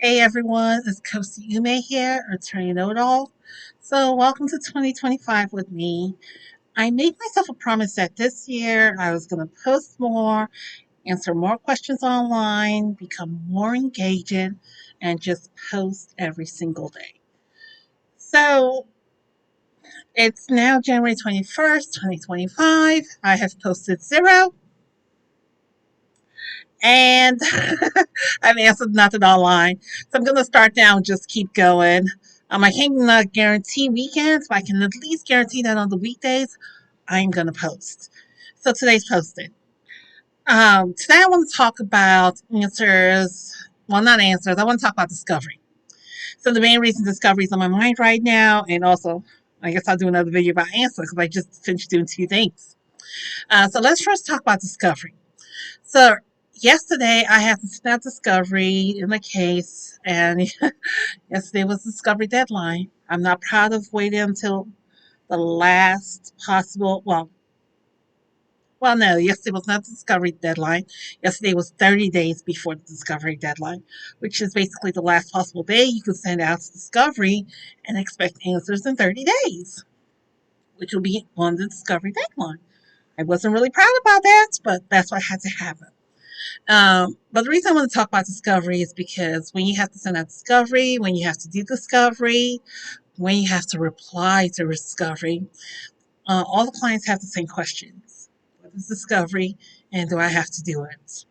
Hey everyone, it's Kaosy Umeh here, attorney know-it-all. So welcome to 2025 with me. I made myself a promise that this year I was going to post more, answer more questions online, become more engaging, and just post every single day. So it's now January 21st, 2025. I have posted zero, and I've answered nothing online. So I'm going to start now and just keep going. I can't guarantee weekends, but I can at least guarantee that on the weekdays, I'm going to post. So today's posted. Today I want to talk about answers. Well, not answers. I want to talk about discovery. So the main reason discovery is on my mind right now, and also, I guess I'll do another video about answers because I just finished doing two things. So let's first talk about discovery. So yesterday I had to send out discovery in the case, and yesterday was the discovery deadline. I'm not proud of waiting until the last possible. Well, no, yesterday was not the discovery deadline. Yesterday was 30 days before the discovery deadline, which is basically the last possible day you can send out to discovery and expect answers in 30 days, which will be on the discovery deadline. I wasn't really proud about that, but that's what had to happen. But the reason I want to talk about discovery is because when you have to send out discovery, when you have to do discovery, when you have to reply to discovery, all the clients have the same questions. What is discovery, and do I have to do it?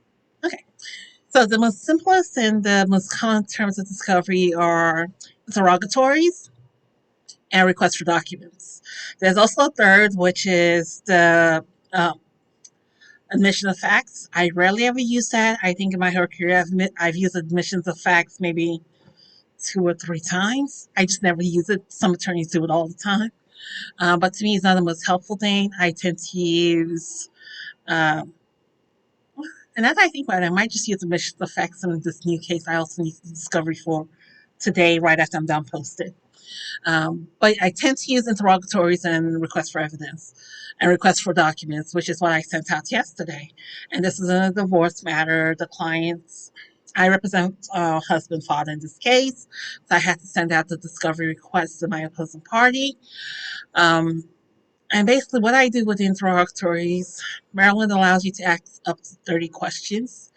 Okay. So the most simplest and the most common terms of discovery are interrogatories and requests for documents. There's also a third, which is the admission of facts. I rarely ever use that. I think in my whole career, I've used admissions of facts maybe 2 or 3 times. I just never use it. Some attorneys do it all the time. But to me, it's not the most helpful thing. I tend to use, um, and as I think about it, I might just use admissions of facts in this new case. I also need discovery for today, right after I'm done posting. But I tend to use interrogatories and requests for evidence and requests for documents, which is what I sent out yesterday. And this is a divorce matter. The clients, I represent husband, father in this case. So I had to send out the discovery request to my opposing party. Um, and basically, what I do with the interrogatories, Maryland allows you to ask up to 30 questions,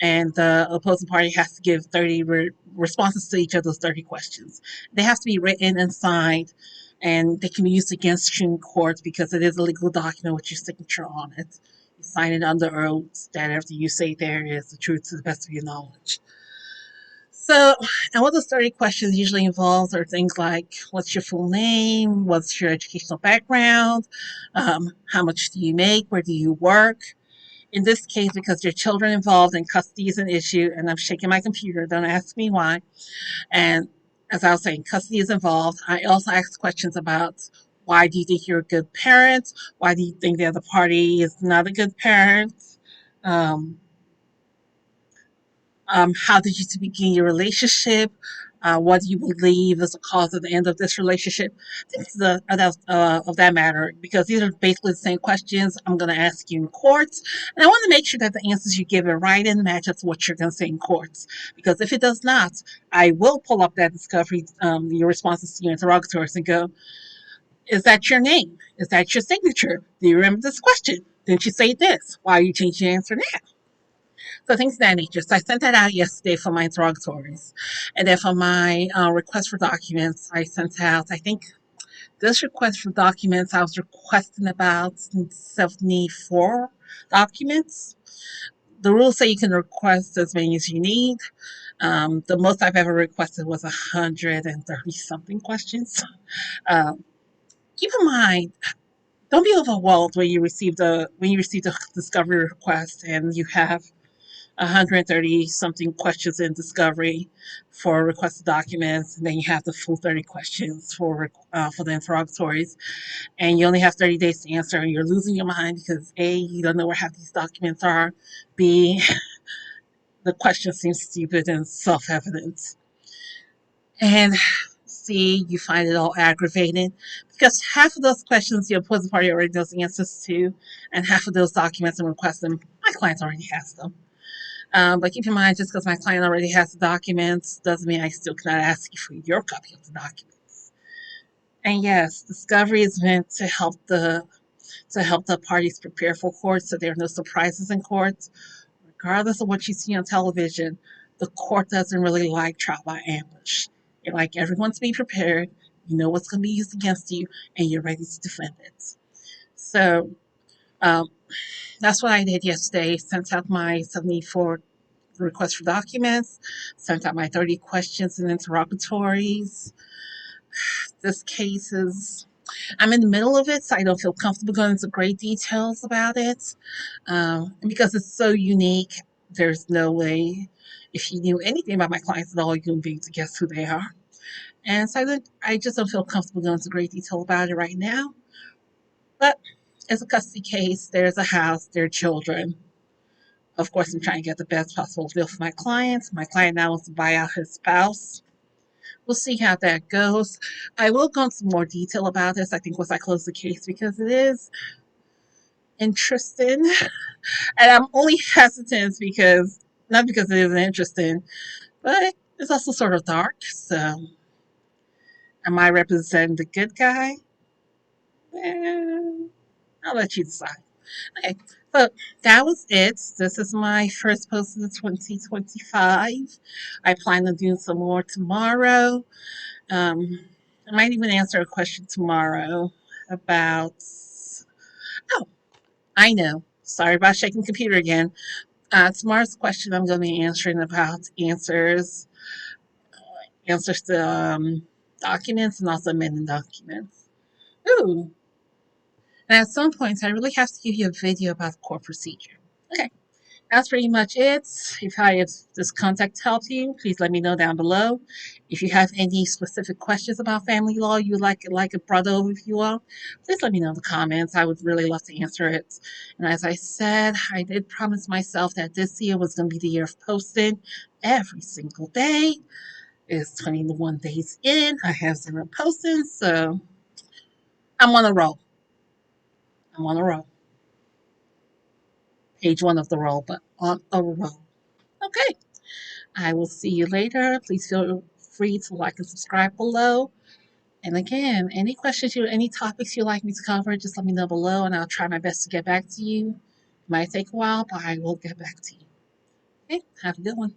and the opposing party has to give 30 responses to each of those 30 questions. They have to be written and signed, and they can be used against you in court because it is a legal document with your signature on it. You sign it under oath that everything you say there is the truth to the best of your knowledge. So, and what those 30 questions usually involves are things like what's your full name, what's your educational background, how much do you make, where do you work, in this case, because there are children involved and custody is an issue, and I'm shaking my computer, don't ask me why. And as I was saying, custody is involved. I also asked questions about why do you think you're a good parent? Why do you think the other party is not a good parent? Um, how did you begin your relationship? What do you believe is the cause of the end of this relationship? Things of that matter, because these are basically the same questions I'm going to ask you in courts. And I want to make sure that the answers you give are right and match up to what you're going to say in courts. Because if it does not, I will pull up that discovery, your responses to your interrogatories and go, is that your name? Is that your signature? Do you remember this question? Didn't you say this? Why are you changing your answer now? So things of that nature. So I sent that out yesterday for my interrogatories. And then for my request for documents, I sent out, I think this request for documents, I was requesting about 74 documents. The rules say you can request as many as you need. The most I've ever requested was 130 something questions. Um, keep in mind, don't be overwhelmed when you receive the discovery request and you have 130 something questions in discovery for requested documents, and then you have the full 30 questions for the interrogatories, and you only have 30 days to answer, and you're losing your mind because A, you don't know where half these documents are, B, the question seems stupid and self-evident, and C, you find it all aggravating because half of those questions the opposing party already knows the answers to, and half of those documents and requests them, my client already has them. But keep in mind, just because my client already has the documents doesn't mean I still cannot ask you for your copy of the documents. And yes, discovery is meant to help the parties prepare for court so there are no surprises in court. Regardless of what you see on television, the court doesn't really like trial by ambush. They like everyone to be prepared, you know what's going to be used against you, and you're ready to defend it. So um, that's what I did yesterday. Sent out my 74 request for documents, sent out my 30 questions and interrogatories. This case is, I'm in the middle of it, so I don't feel comfortable going into great details about it. And because it's so unique, there's no way, if you knew anything about my clients at all, you would be able to guess who they are. And so I just don't feel comfortable going into great detail about it right now. But it's a custody case. There's a house. There are children. Of course, I'm trying to get the best possible deal for my client. My client now wants to buy out his spouse. We'll see how that goes. I will go into more detail about this, I think, once I close the case, because it is interesting. And I'm only hesitant because, not because it isn't interesting, but it's also sort of dark. So, am I representing the good guy? Eh, I'll let you decide. Okay, so that was it. This is my first post of the 2025. I plan on doing some more tomorrow. Um, I might even answer a question tomorrow about. Oh, I know. Sorry about shaking the computer again. Tomorrow's question I'm going to be answering about answers to documents and also amending documents. Ooh. And at some point, I really have to give you a video about court procedure. Okay. That's pretty much it. If this contact helped you, please let me know down below. If you have any specific questions about family law you would like a broad overview of, please let me know in the comments. I would really love to answer it. And as I said, I did promise myself that this year was going to be the year of posting every single day. It's 21 days in. I have 0 posting, so I'm on a roll. I'm on a roll. Page 1 of the roll, but on a roll. Okay. I will see you later. Please feel free to like and subscribe below. And again, any questions any topics you'd like me to cover, just let me know below and I'll try my best to get back to you. It might take a while, but I will get back to you. Okay, have a good one.